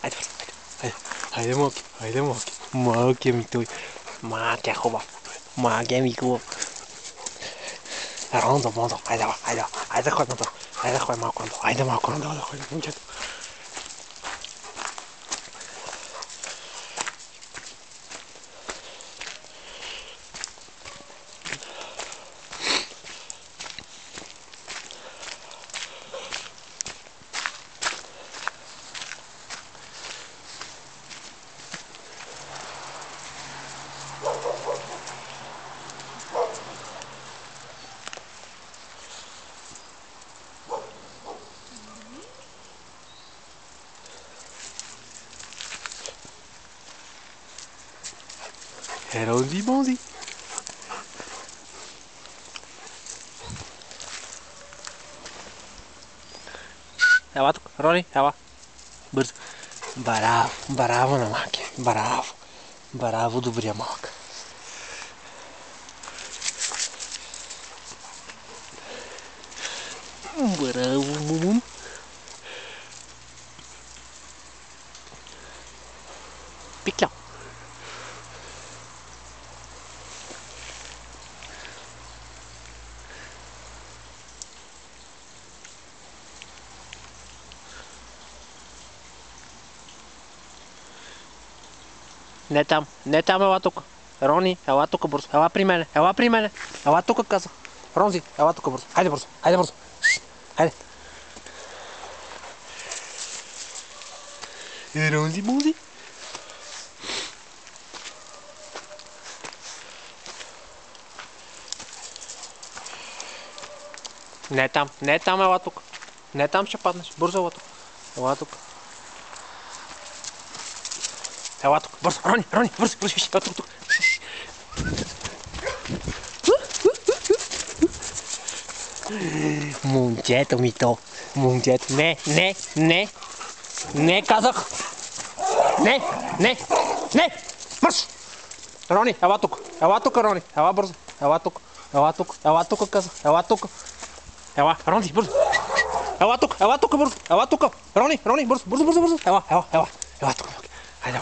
Haydi bırak. Haydi. Haydi Moki. Haydi Moki. Moki mi tu? Moki chuba. Moki mi ku. Rondo, mondo. Haydi bak. Haydi. Haydi koy mondo. Haydi koy makondo. Haydi makondo. Haydi koy. Munchat. Rondi bondi. Ewa tu, Roni, ewa. Burs. Bravo, bravo na máquina, bravo. Bravo do Briamoca. Bravo, mumum. Picchio. Netam, ewa tu. Roni, ewa tu burs. Ewa primele, ewa primele. Ewa tu casa. Ronzi, ewa tu burs. Haydi burs, haydi burs. Haydi. Ronzi bondi. Netam ewa tu. Netam ще паднеш. Бързо ева тук. Ева тук. Ела тук. Бързо. Рони, бързо. Ева тук. Момчето ми то. Момчето. Не казах. Не. Марш. Рони, ела тук. Рони. Ела бързо. Ела тук казах. Ела тук. Ела, Рони, бързо. Ела тук, бързо. Рони, бързо. Ела тук. Хайде,